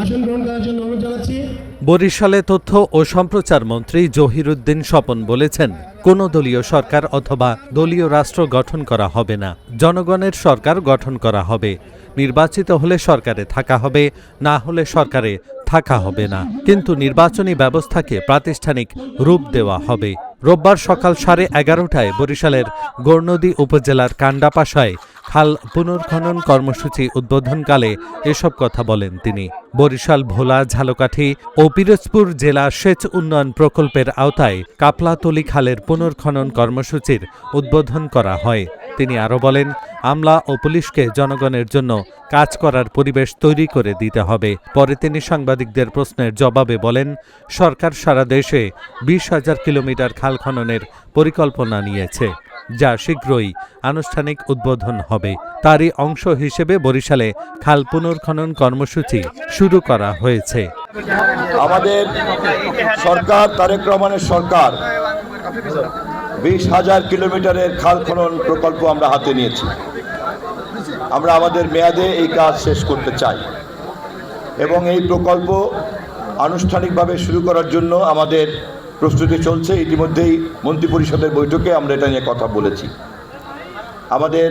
আসন গ্রহণ করার জন্য অনুরোধ জানাচ্ছি। বরিশালে তথ্য ও সম্প্রচার মন্ত্রী জহিরুদ্দিন স্বপন বলেছেন, কোনো দলীয় সরকার অথবা দলীয় রাষ্ট্র গঠন করা হবে না, জনগণের সরকার গঠন করা হবে। নির্বাচিত হলে সরকারে থাকা হবে, না হলে সরকারে থাকা হবে না, কিন্তু নির্বাচনী ব্যবস্থাকে প্রাতিষ্ঠানিক রূপ দেওয়া হবে। রোববার সকাল 11:30টায় বরিশালের গৌরনদী উপজেলার কান্ডাপাশায় খাল পুনর্খনন কর্মসূচি উদ্বোধনকালে এসব কথা বলেন তিনি। বরিশাল, ভোলা, ঝালকাঠি ও পিরোজপুর জেলা সেচ উন্নয়ন প্রকল্পের আওতায় কাপলাতলী খালের পুনর্খনন কর্মসূচির উদ্বোধন করা হয়। তিনি আরও বলেন, আমলা ও পুলিশকে জনগণের জন্য কাজ করার পরিবেশ তৈরি করে দিতে হবে। পরে তিনি সাংবাদিকদের প্রশ্নের জবাবে বলেন, সরকার সারা দেশে 20,000 কিলোমিটার খাল খননের পরিকল্পনা নিয়েছে, যা শীঘ্রই আনুষ্ঠানিক উদ্বোধন হবে। তারই অংশ হিসেবে বরিশালে খাল পুনর্খনন কর্মসূচি শুরু করা হয়েছে। আমাদের সরকার, তারেক রহমানের সরকার 20,000 কিলোমিটারের খাল খনন প্রকল্প আমরা হাতে নিয়েছি। আমরা আমাদের মেয়াদে এই কাজ শেষ করতে চাই এবং এই প্রকল্প আনুষ্ঠানিকভাবে শুরু করার জন্য আমাদের প্রস্তুতি চলছে। ইতিমধ্যেই মন্ত্রিপরিষদের বৈঠকে আমরা এটা নিয়ে কথা বলেছি। আমাদের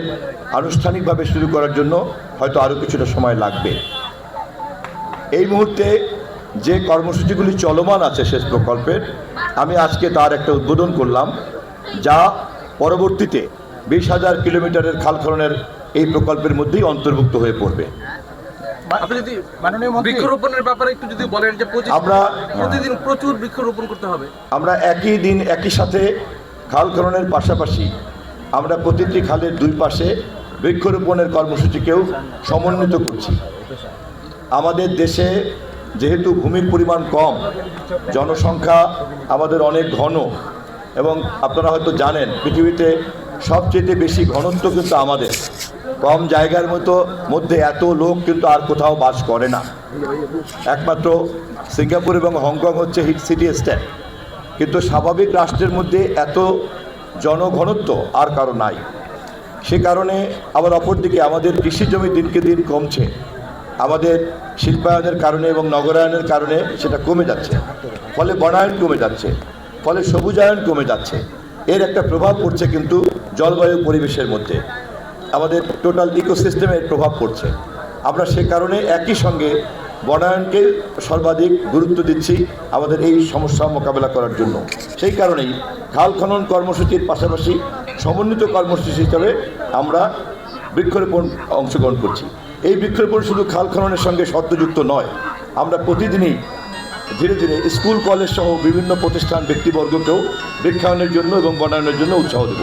আনুষ্ঠানিকভাবে শুরু করার জন্য হয়তো আরও কিছুটা সময় লাগবে। এই মুহূর্তে যে কর্মসূচিগুলি চলমান আছে শেষ প্রকল্পের, আমি আজকে তার একটা উদ্বোধন করলাম, যা পরবর্তীতে 20,000 কিলোমিটারের খাল খননের এই প্রকল্পের মধ্যেই অন্তর্ভুক্ত হয়ে পড়বে। আপনি যদি বৃক্ষরোপণের ব্যাপারে একটু যদি বলেন যে আমরা প্রতিদিন প্রচুর বৃক্ষরোপণ করতে হবে। আমরা একই দিন একই সাথে খাল খননের পাশাপাশি আমরা প্রতিটি খালের দুই পাশে বৃক্ষরোপণের কর্মসূচিকেও সমন্বিত করছি। আমাদের দেশে যেহেতু ভূমির পরিমাণ কম, জনসংখ্যা আমাদের অনেক ঘন, এবং আপনারা হয়তো জানেন পৃথিবীতে সবচেয়ে বেশি ঘনত্ব কিন্তু আমাদের। কম জায়গার মধ্যে এত লোক কিন্তু আর কোথাও বাস করে না। একমাত্র সিঙ্গাপুর এবং হংকং হচ্ছে হিট সিটি স্টেট, কিন্তু স্বাভাবিক রাষ্ট্রের মধ্যে এত জনঘনত্ব আর কারো নাই। সে কারণে আবার অপরদিকে আমাদের কৃষি জমি দিনকে দিন কমছে। আমাদের শিল্পায়নের কারণে এবং নগরায়নের কারণে সেটা কমে যাচ্ছে, ফলে বনায়ন কমে যাচ্ছে, ফলে সবুজায়ন কমে যাচ্ছে। এর একটা প্রভাব পড়ছে কিন্তু জলবায়ু পরিবেশের মধ্যে, আমাদের টোটাল ইকোসিস্টেমের প্রভাব পড়ছে। আমরা সে কারণে একই সঙ্গে বনায়নকে সর্বাধিক গুরুত্ব দিচ্ছি আমাদের এই সমস্যা মোকাবেলা করার জন্য। সেই কারণেই খাল খনন কর্মসূচির পাশাপাশি সমন্বিত কর্মসূচি হিসাবে আমরা বৃক্ষরোপণ অংশগ্রহণ করছি। এই বৃক্ষরোপণ শুধু খাল খননের সঙ্গে শর্তযুক্ত নয়, আমরা প্রতিদিনই ধীরে ধীরে স্কুল, কলেজ সহ বিভিন্ন প্রতিষ্ঠান, ব্যক্তিবর্গকেও বৃক্ষায়নের জন্য এবং বনায়নের জন্য উৎসাহ দেব।